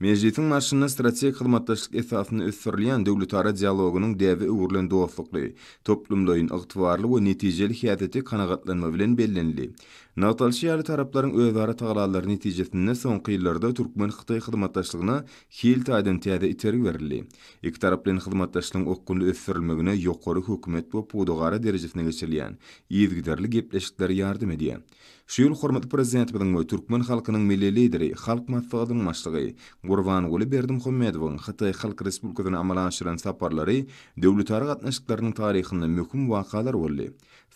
Meclisin marşyna strategik hyzmatdaşlyk esasyny ösürilýän döwletara dialogunyň däwi öwürlen dostlukly, toplumlaryň ygtybarly we netijeli häýaty kanagatlanma bilen bellenli. Natalşy ýaly taraplaryň özara taglalaryny netijesinde soňky ýyllarda Türkmen-Hytaý hyzmatdaşlygyna hil taýdan täze iterik berildi. Iki tarap bilen hyzmatdaşlygyň okgunly ösürilmegine ýokary hökümet we pudagara derejesine geçirilýän ýyzgiderli gepleşikler ýardym edýär. Şu ýyl hormatly prezidentimiň we Türkmen halkynyň milli lideri, halk maslahatynyň başlygy Gurbanguly Berdimuhammedowyň Hytaý Halk Respublikasyna amala aşyran saparlary döwletara gatnaşyklarynyň taryhynda möhüm wakalar boldy.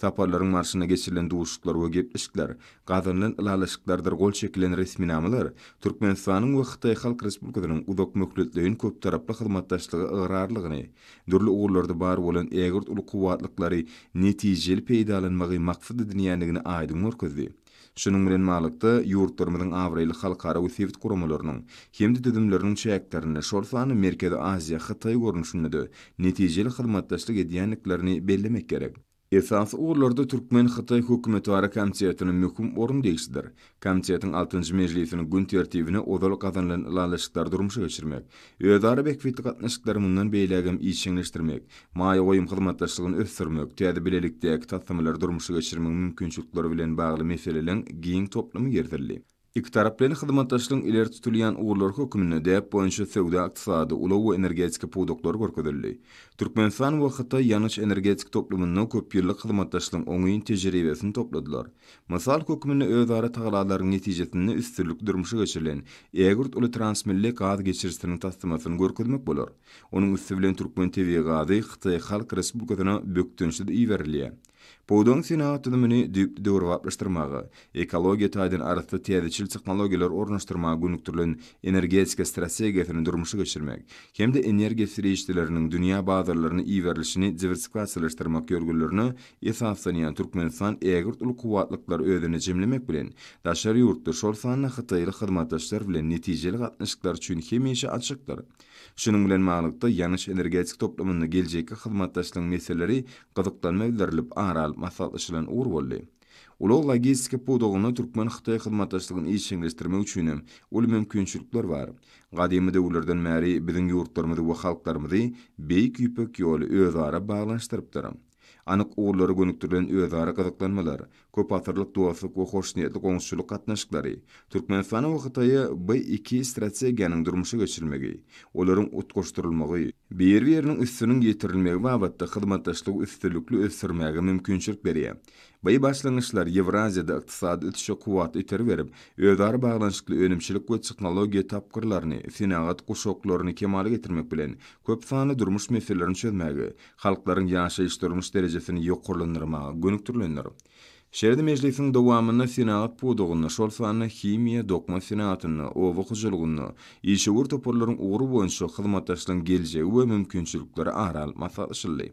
Saparlaryň marşyna geçirilen duşuklar we gepleşikler, gazanlan ilalaşyklardyr gol çekilen resminamalar, Türkmenistanyň we Hytaý Halk Respublikasynyň uzak möhletliğin köp taraply hyzmatdaşlygy ıgrarlygyny, dürli ugurlarda bar bolan ägirt uly kuwatlykları netijeli peýdalanmagy maksat edilýändigini aýdym merkezdi. Şunun bilen malykda ýurtlarymyzyň awraýly halkara we sewit guramalarynyň hemde düdümleriniň çäklerini şol sany Merkezi Aziýa Hytaý görnüşinde netijeli hyzmatdaşlyk edýänliklerini bellemek gerek. Esas ugurlarda Türkmen-Hytaý hökümetwara komitetynyň möhüm orun degişdir. Komitetyň 6-njy mejlisiniň gün tertibine ozal gazanlan ilalaşyklar durmuşa geçirmek, özara bekbetli gatnaşyklary mundan beýlegem işçiňleşdirmek, maýa goýum hyzmatdaşlygyny ösürmek, täze bilelikdäki tassamalar durmuşa geçirmek mümkinçilikleri bilen bagly meseleleň giň toplamy gerdirildi. İki tarap bilen hyzmatdaşlygyň ileri tutulýan ugurlar hökümine däp boýunça sowda, ykdysady, ulaw we energetik podoklar görkezildi. Türkmenistan we Hytaý ýanyş energetik toplumynyň köp ýyllyk hyzmatdaşlygyň oňyň tejribesini topladylar. Mysal hökümine özara taglalaryň netijesinde üstünlük durmuşa geçirilen ägirt uly transmilli gaz geçirisiniň tassamasyny görkezmek bolar. Onuň üstü bilen Türkmen TV gazy Hytaý Halk Respublikasyna bökdünçde iýerilýär. Podon senatyny düýp döwrwaplaşdyrmagy, ekologiýa taýdan arasynda täzeçil tehnologiýalar ornaşdyrmagy günüktirilen energetika strategiýasyny durmuşa geçirmek, hemde energiýa sirejçileriniň dünýä bazarlaryna iýerilişini diversifikasiýalaşdyrmak ýörgünlerini esaslanýan Türkmenistan ägirt uly kuwatlyklar özüne jemlemek bilen daşary ýurtda şol sanyna Hytaýly hyzmatdaşlar bilen netijeli gatnaşyklar üçin hemişe açykdyr. Şunun bilen malykda ýanyş energetik toplumyny geljekki hyzmatdaşlygyň meselleri gyzyklanma bildirilip aralyp maslahatlaşylan ugur boldy. Ulaw logistika podogyny Türkmen-Hytaý hyzmatdaşlygyny işçiňleşdirmek üçin uly mümkinçilikler bar. Gadymy döwürlerden bäri biziň ýurtlarymyzy we halklarymyzy beýik ýüpek ýoly özara baglanşdyrypdyr. Anyk ugurlary gönüktirilen özara gyzyklanmalar, köp atyrlyk dostlyk we hoşniýetli goňşuluk gatnaşyklary, Türkmenistan we Hytaýa bu iki strategiýanyň durmuşa geçirilmegi, olaryň utgaşdyrylmagy, bir ýeriniň üstüniň getirilmegi babatda hyzmatdaşlygy üstünlükli ösürmäge mümkinçilik berýär. Bu başlangyçlar Ewraziýada ykdysady ötüşe kuwat iter berip, özara baglanşykly önümçilik we tehnologiýa tapkyrlaryny, senagat guşoklaryny kemale getirmek bilen köp sany durmuş meselelerini çözmäge, halklaryň ýaşaýyş durmuş derejesini ýokurlandyrmagy gönüktirilenler. Şeride meclisiniň dowamyna senagat podogyny, şol sany himiýa dokma senatyny, owa hyjylygyny, işewur toporlaryň ugry boýunça hyzmatdaşlygyň geljegi we mümkinçilikleri aralyp maslahatlaşyldy.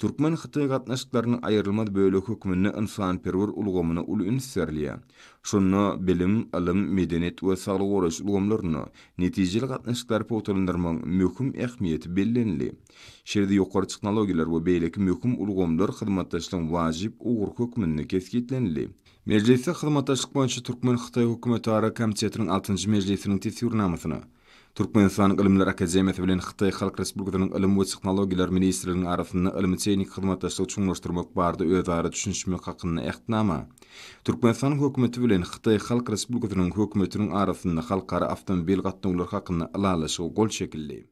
Türkmen-Hytaý gatnaşyklarynyň aýrylmaz bölegi hökümine insanperwer ulgamyny uly ünsürlýär. Şonu bilim, ilim, medeniýet we saglyk goraş ulgamlaryny netijeli gatnaşyklar potalandyrmagyň möhüm ähmiýeti bellenli. Şeride ýokary tehnologiýalar we beýleki möhüm ulgamlar hyzmatdaşlygyň wajyp ugur hökümine kesgitlenli. Meclisde hyzmatdaşlyk boýunça Türkmen-Hytaý hökümetara komitetynyň 6-njy mejlisiniň tesirnamasyny Türkmenistan Ilimler Akademiýasy bilen Hytaý Halk Respublikasynyň Ilim we Tehnologiýalar ministrliginiň arasynda ilmi-teknik hyzmatdaşlyk çuňlaşdyrmak barada özara düşünşmek hakynda ähtnama. Türkmenistan hökümeti bilen Hytaý Halk Respublikasynyň hökümetiniň arasynda halkara awtomobil gatnaşyklary hakynda ilalaşyk gol çekildi.